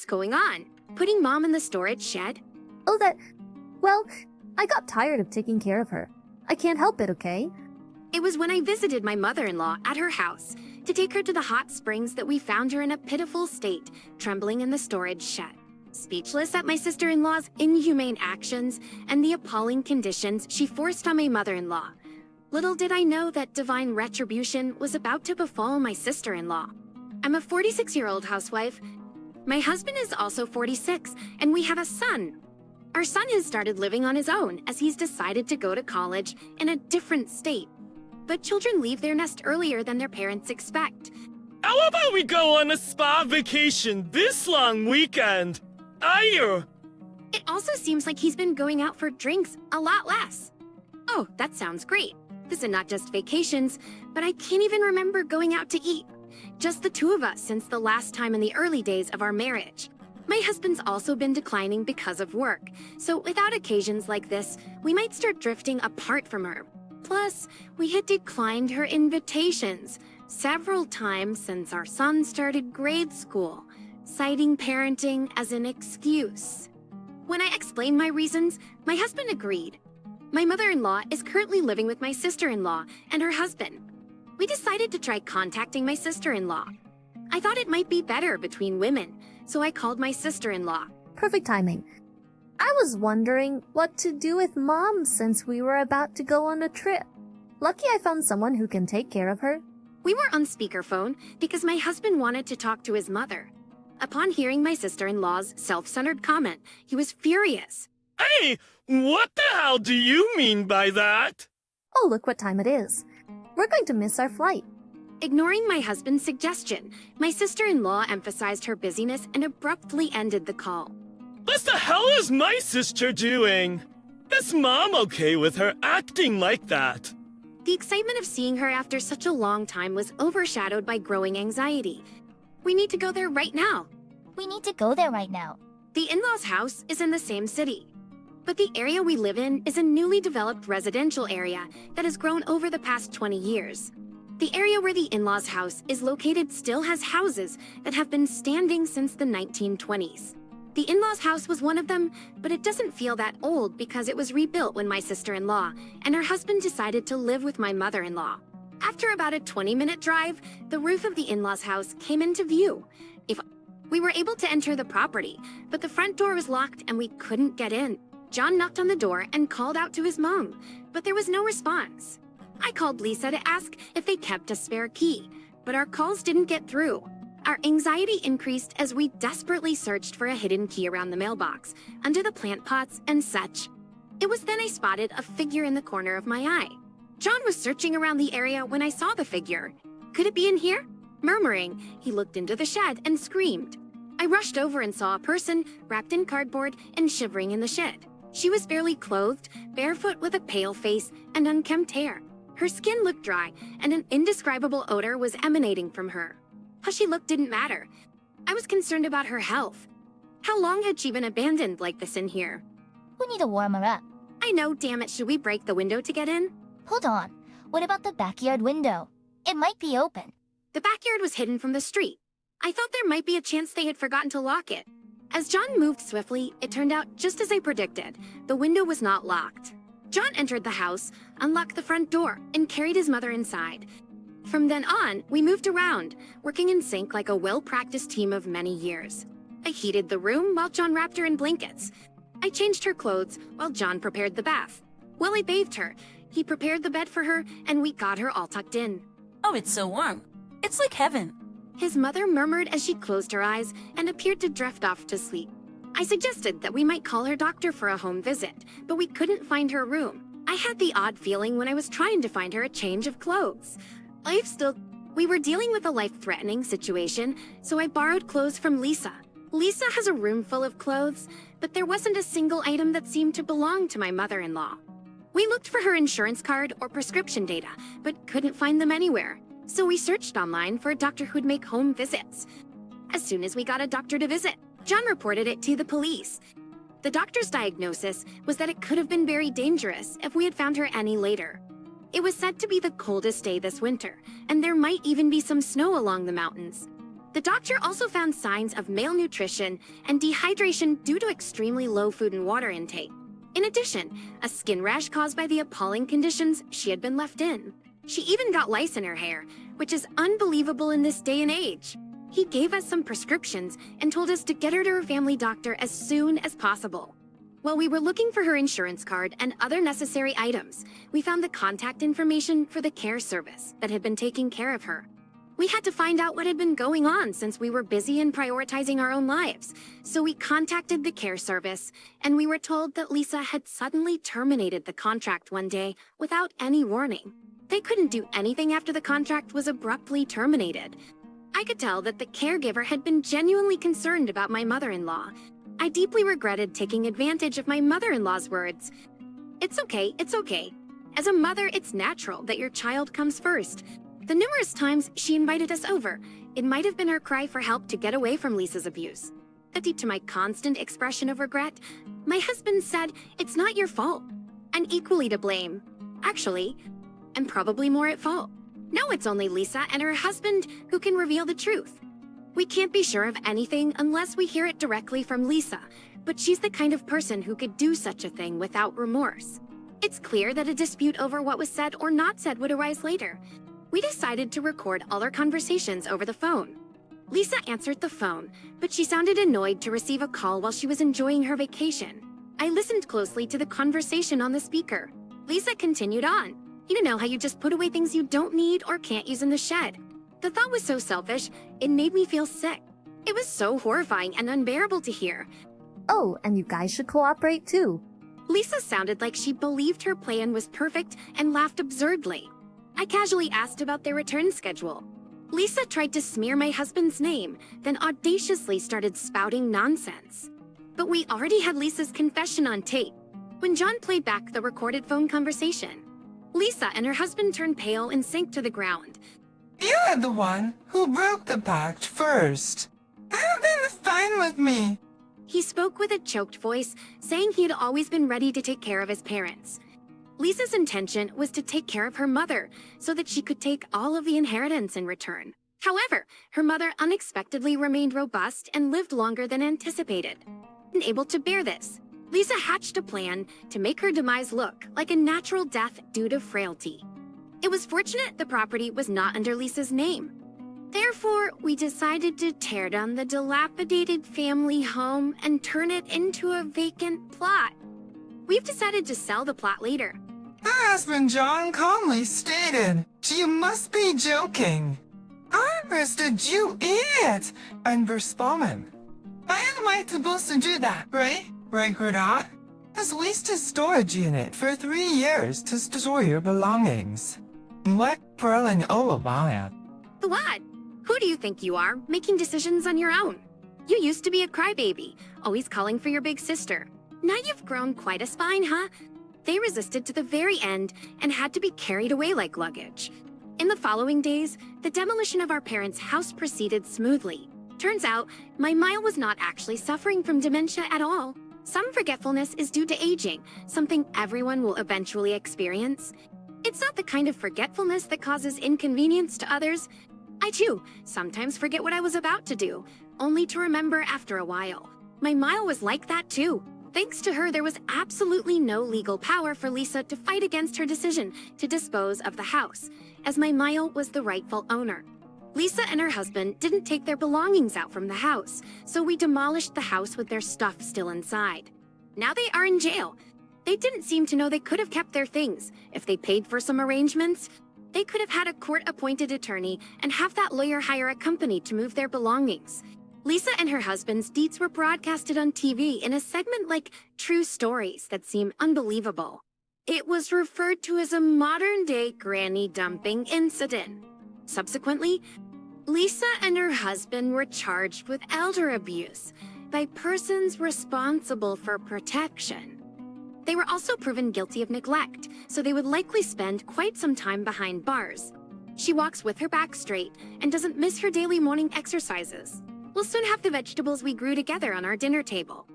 going on? Putting Mom in the storage shed? Oh, well, I got tired of taking care of her. I can't help it, okay? It was when I visited my mother-in-law at her house to take her to the hot springs that we found her in a pitiful state, trembling in the storage shed. Speechless at my sister-in-law's inhumane actions and the appalling conditions she forced on my mother-in-law. Little did I know that divine retribution was about to befall my sister-in-law. I'm a 46-year-old housewife. My husband is also 46, and we have a son. Our son has started living on his own as he's decided to go to college in a different state. But children leave their nest earlier than their parents expect. How about we go on a spa vacation this long weekend? It also seems like he's been going out for drinks a lot less. Oh, that sounds great. This is not just vacations, but I can't even remember going out to eat. Just the two of us since the last time in the early days of our marriage. My husband's also been declining because of work, so without occasions like this, we might start drifting apart from her. Plus, we had declined her invitations several times since our son started grade school, citing parenting as an excuse. When I explained my reasons, my husband agreed. My mother-in-law is currently living with my sister-in-law and her husband. We decided to try contacting my sister-in-law. I thought it might be better between women, so I called my sister-in-law. Perfect timing. I was wondering what to do with Mom since we were about to go on a trip. Lucky I found someone who can take care of her. We were on speakerphone because my husband wanted to talk to his mother. Upon hearing my sister-in-law's self-centered comment, he was furious. Hey, what the hell do you mean by that? Oh, look what time it is. We're going to miss our flight. Ignoring my husband's suggestion, my sister-in-law emphasized her busyness and abruptly ended the call. What the hell is my sister doing? Is Mom okay with her acting like that? The excitement of seeing her after such a long time was overshadowed by growing anxiety. We need to go there right now. We need to go there right now. The in-laws' house is in the same city. But the area we live in is a newly developed residential area that has grown over the past 20 years. The area where the in-laws' house is located still has houses that have been standing since the 1920s. The in-laws' house was one of them, but it doesn't feel that old because it was rebuilt when my sister-in-law and her husband decided to live with my mother-in-law. After about a 20-minute drive, the roof of the in-laws' house came into view. We were able to enter the property, but the front door was locked and we couldn't get in. John knocked on the door and called out to his mom, but there was no response. I called Lisa to ask if they kept a spare key, but our calls didn't get through. Our anxiety increased as we desperately searched for a hidden key around the mailbox, under the plant pots and such. It was then I spotted a figure in the corner of my eye. John was searching around the area when I saw the figure. Could it be in here? Murmuring, he looked into the shed and screamed. I rushed over and saw a person wrapped in cardboard and shivering in the shed. She was barely clothed, barefoot with a pale face and unkempt hair. Her skin looked dry, and an indescribable odor was emanating from her. How she looked didn't matter. I was concerned about her health. How long had she been abandoned like this in here? We need to warm her up. I know, damn it, should we break the window to get in? Hold on. What about the backyard window? It might be open. The backyard was hidden from the street. I thought there might be a chance they had forgotten to lock it. As John moved swiftly, it turned out just as I predicted. The window was not locked. John entered the house, unlocked the front door, and carried his mother inside. From then on, we moved around, working in sync like a well-practiced team of many years. I heated the room while John wrapped her in blankets. I changed her clothes while John prepared the bath. While I bathed her, he prepared the bed for her, and we got her all tucked in. Oh, it's so warm. It's like heaven. His mother murmured as she closed her eyes and appeared to drift off to sleep. I suggested that we might call her doctor for a home visit, but we couldn't find her room. I had the odd feeling when I was trying to find her a change of clothes. We were dealing with a life-threatening situation, so I borrowed clothes from Lisa. Lisa has a room full of clothes, but there wasn't a single item that seemed to belong to my mother-in-law. We looked for her insurance card or prescription data, but couldn't find them anywhere. So we searched online for a doctor who'd make home visits. As soon as we got a doctor to visit, John reported it to the police. The doctor's diagnosis was that it could have been very dangerous if we had found her any later. It was said to be the coldest day this winter, and there might even be some snow along the mountains. The doctor also found signs of malnutrition and dehydration due to extremely low food and water intake. In addition, a skin rash caused by the appalling conditions she had been left in. She even got lice in her hair, which is unbelievable in this day and age. He gave us some prescriptions and told us to get her to her family doctor as soon as possible. While we were looking for her insurance card and other necessary items, we found the contact information for the care service that had been taking care of her. We had to find out what had been going on since we were busy in prioritizing our own lives, so we contacted the care service, and we were told that Lisa had suddenly terminated the contract one day without any warning. They couldn't do anything after the contract was abruptly terminated. I could tell that the caregiver had been genuinely concerned about my mother-in-law. I deeply regretted taking advantage of my mother-in-law's words. It's okay, it's okay. As a mother, it's natural that your child comes first. The numerous times she invited us over, it might have been her cry for help to get away from Lisa's abuse. Added to my constant expression of regret, my husband said, "It's not your fault. I'm equally to blame. Actually, I'm probably more at fault. Now it's only Lisa and her husband who can reveal the truth. We can't be sure of anything unless we hear it directly from Lisa, but she's the kind of person who could do such a thing without remorse. It's clear that a dispute over what was said or not said would arise later. We decided to record all our conversations over the phone. Lisa answered the phone, but she sounded annoyed to receive a call while she was enjoying her vacation. I listened closely to the conversation on the speaker. Lisa continued on. You know how you just put away things you don't need or can't use in the shed. The thought was so selfish, it made me feel sick. It was so horrifying and unbearable to hear. Oh, and you guys should cooperate too. Lisa sounded like she believed her plan was perfect and laughed absurdly. I casually asked about their return schedule. Lisa tried to smear my husband's name, then audaciously started spouting nonsense. But we already had Lisa's confession on tape. When John played back the recorded phone conversation, Lisa and her husband turned pale and sank to the ground. You're the one who broke the pact first. Everything's fine with me. He spoke with a choked voice, saying he had always been ready to take care of his parents. Lisa's intention was to take care of her mother so that she could take all of the inheritance in return. However, her mother unexpectedly remained robust and lived longer than anticipated. Unable to bear this, Lisa hatched a plan to make her demise look like a natural death due to frailty. It was fortunate the property was not under Lisa's name. Therefore, we decided to tear down the dilapidated family home and turn it into a vacant plot. We've decided to sell the plot later. Her husband John calmly stated, "You must be joking. I arrested you, idiot, and Verspawn. Why am I supposed to do that, right? Right, Gerda? Has leased a storage unit for 3 years to store your belongings. What Pearl and Olivia? The what? Who do you think you are, making decisions on your own? You used to be a crybaby, always calling for your big sister. Now you've grown quite a spine, huh? They resisted to the very end and had to be carried away like luggage. In the following days, the demolition of our parents' house proceeded smoothly. Turns out, my Mile was not actually suffering from dementia at all. Some forgetfulness is due to aging, something everyone will eventually experience. It's not the kind of forgetfulness that causes inconvenience to others. I too sometimes forget what I was about to do, only to remember after a while. My Mile was like that too. Thanks to her, there was absolutely no legal power for Lisa to fight against her decision to dispose of the house, as my Mile was the rightful owner. Lisa and her husband didn't take their belongings out from the house, so we demolished the house with their stuff still inside. Now they are in jail. They didn't seem to know they could have kept their things. If they paid for some arrangements, they could have had a court-appointed attorney and have that lawyer hire a company to move their belongings. Lisa and her husband's deeds were broadcasted on TV in a segment like True Stories that seem unbelievable. It was referred to as a modern-day granny dumping incident. Subsequently, Lisa and her husband were charged with elder abuse by persons responsible for protection. They were also proven guilty of neglect, so they would likely spend quite some time behind bars. She walks with her back straight and doesn't miss her daily morning exercises. We'll soon have the vegetables we grew together on our dinner table.